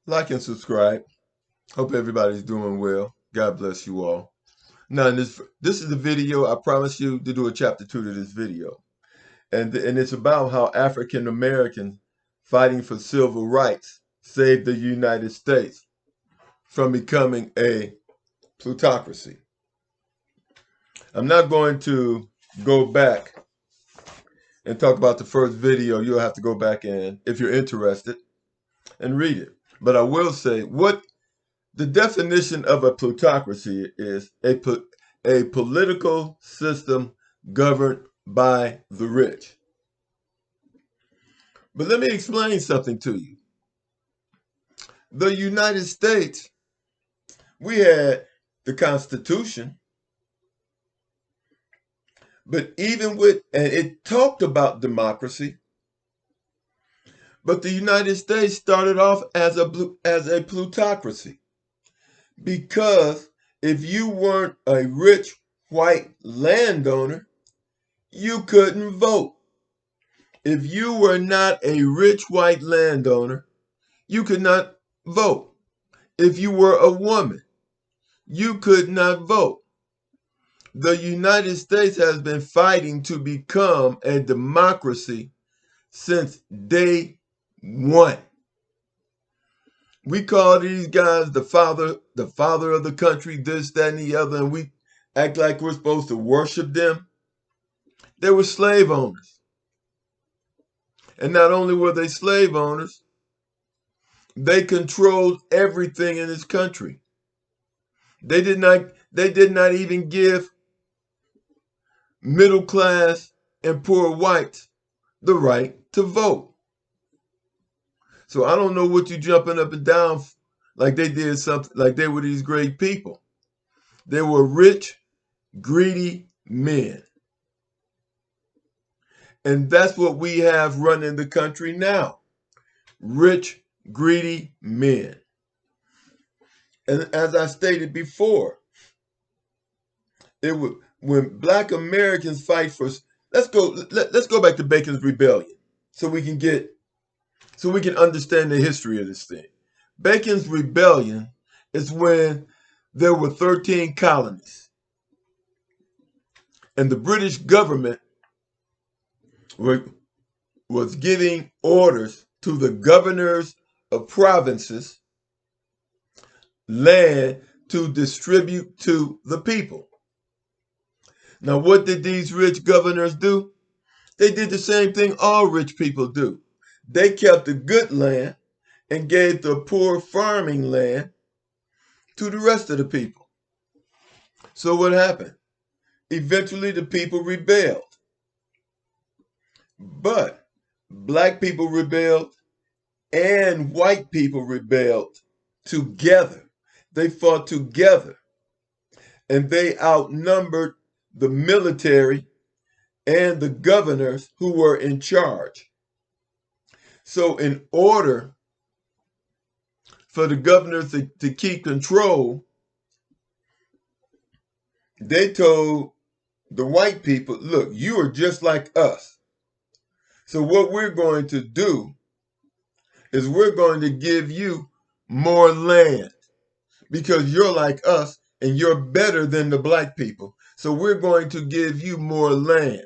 Like and subscribe. Hope everybody's doing well. God bless you all. Now, this is the video. I promise you to do a chapter 2 to this video, and it's about how African Americans fighting for civil rights saved the United States from becoming a plutocracy. I'm not going to go back and talk about the first video. You'll have to go back and, if you're interested, and read it. But I will say what the definition of a plutocracy is a political system governed by the rich. But let me explain something to you. The United States, we had the Constitution, but and it talked about democracy, but the United States started off as a plutocracy. Because if you weren't a rich white landowner, you couldn't vote. If you were not a rich white landowner, you could not vote. If you were a woman, you could not vote. The United States has been fighting to become a democracy since day one. We call these guys the father of the country, this, that, and the other, and we act like we're supposed to worship them. They were slave owners. And not only were they slave owners, they controlled everything in this country. They did not even give middle class and poor whites the right to vote. So I don't know what you jumping up and down like they did something, like they were these great people. They were rich, greedy men. And that's what we have running the country now. Rich, greedy men. And as I stated before, when black Americans fight for, let's go back to Bacon's Rebellion so we can understand the history of this thing. Bacon's Rebellion is when there were 13 colonies. And the British government was giving orders to the governors of provinces land to distribute to the people. Now, what did these rich governors do? They did the same thing all rich people do. They kept the good land and gave the poor farming land to the rest of the people. So what happened? Eventually the people rebelled. But black people rebelled and white people rebelled together. They fought together. And they outnumbered the military and the governors who were in charge. So in order for the governors to keep control, they told the white people, look, you are just like us. So what we're going to do is we're going to give you more land because you're like us and you're better than the black people. So we're going to give you more land.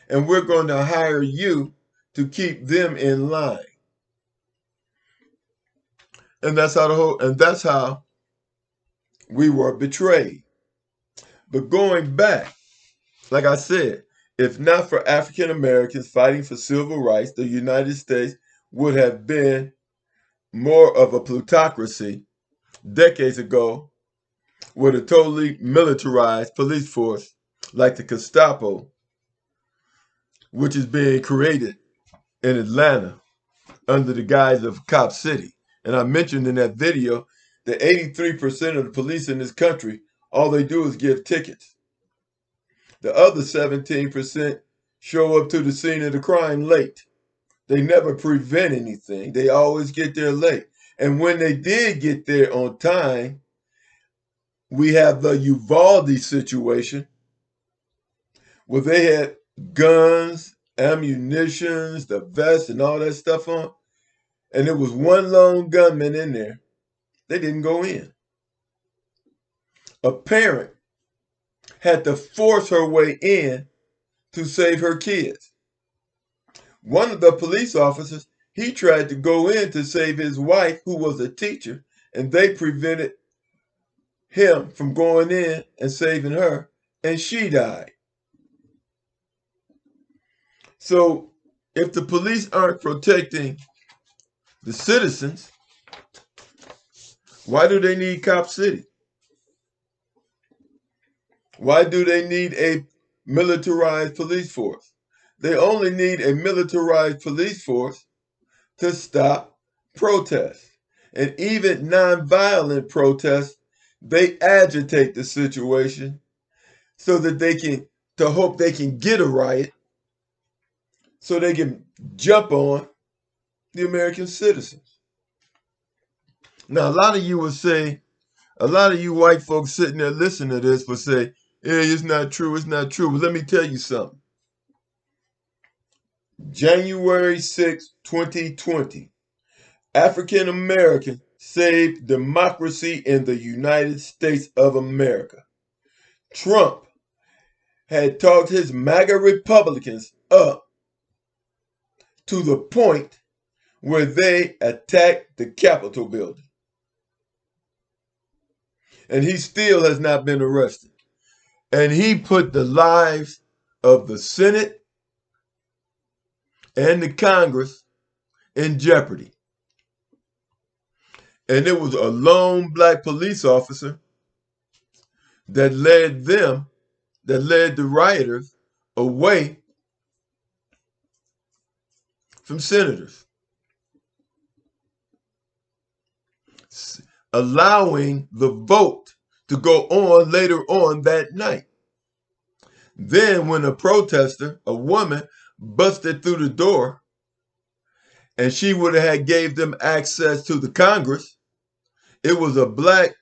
And we're going to hire you to keep them in line. And that's how we were betrayed. But going back, like I said, if not for African Americans fighting for civil rights, the United States would have been more of a plutocracy decades ago with a totally militarized police force like the Gestapo, which is being created in Atlanta under the guise of Cop City. And I mentioned in that video that 83% of the police in this country, all they do is give tickets. The other 17% show up to the scene of the crime late. They never prevent anything. They always get there late. And when they did get there on time, we have the Uvalde situation where they had guns, ammunitions, the vests, and all that stuff on. and there was one lone gunman in there, they didn't go in. A parent had to force her way in to save her kids. One of the police officers, he tried to go in to save his wife, who was a teacher, and they prevented him from going in and saving her, and she died. So if the police aren't protecting the citizens, why do they need Cop City? Why do they need a militarized police force? They only need a militarized police force to stop protests. And even nonviolent protests, they agitate the situation so that to hope they can get a riot so they can jump on the American citizens. Now, a lot of you will say, a lot of you white folks sitting there listening to this will say, hey, it's not true, it's not true. But let me tell you something. January 6, 2020, African Americans saved democracy in the United States of America. Trump had talked his MAGA Republicans up to the point where they attacked the Capitol building. And he still has not been arrested. And he put the lives of the Senate and the Congress in jeopardy. And it was a lone black police officer that led the rioters away from senators, allowing the vote to go on later on that night. Then when a protester, a woman, busted through the door and she would have had gave them access to the Congress, it was a black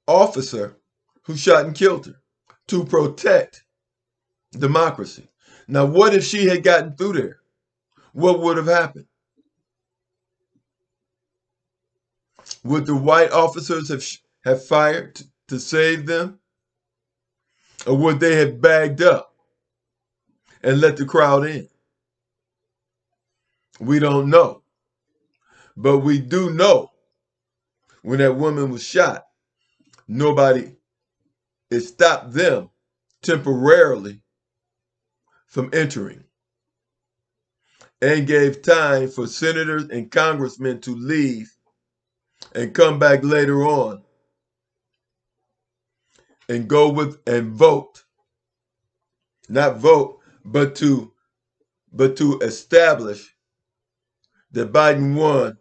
officer who shot and killed her to protect democracy. Now, what if she had gotten through there? What would have happened? Would the white officers have fired to save them? Or would they have bagged up and let the crowd in? We don't know. But we do know when that woman was shot, it stopped them temporarily from entering and gave time for senators and congressmen to leave and come back later on and vote, not vote, but to establish that Biden won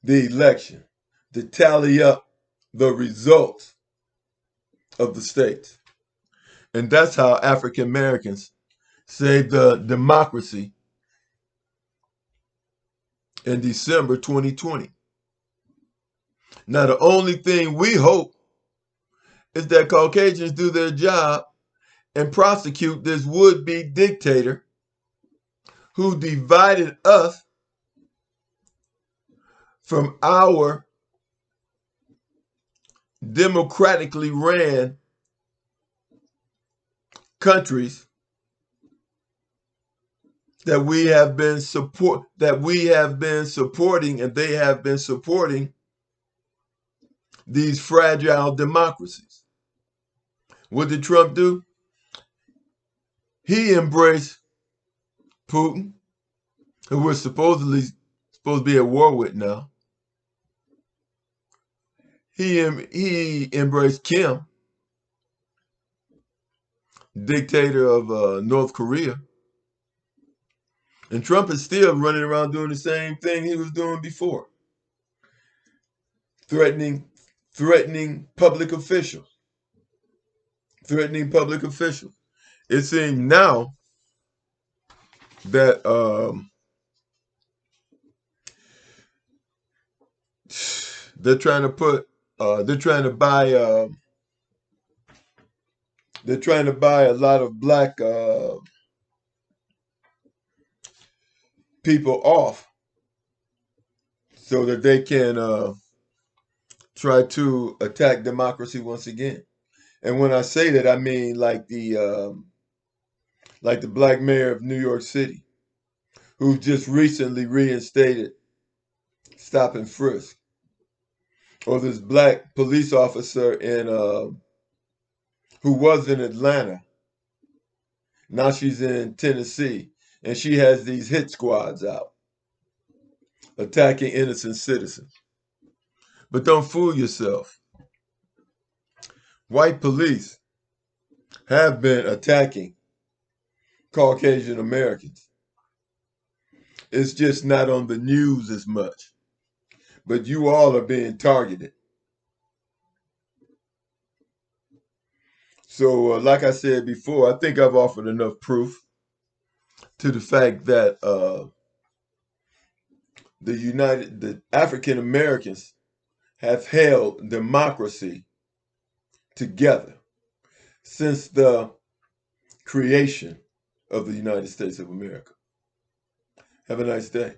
the election, to tally up the results of the states. And that's how African Americans saved the democracy in December 2020. Now, the only thing we hope is that Caucasians do their job and prosecute this would-be dictator who divided us from our democratically ran countries that we have been supporting, and they have been supporting these fragile democracies. What did Trump do? He embraced Putin, who we're supposed to be at war with now. He embraced Kim, dictator of North Korea. And Trump is still running around doing the same thing he was doing before. Threatening public officials. It seems now that they're trying to buy a lot of black people off so that they can try to attack democracy once again. And when I say that, I mean like the black mayor of New York City, who just recently reinstated stop and frisk, or this black police officer in who was in Atlanta. Now she's in Tennessee, and she has these hit squads out attacking innocent citizens. But don't fool yourself. White police have been attacking Caucasian Americans. It's just not on the news as much. But you all are being targeted. So, like I said before, I think I've offered enough proof to the fact that the African Americans have held democracy together since the creation of the United States of America. Have a nice day.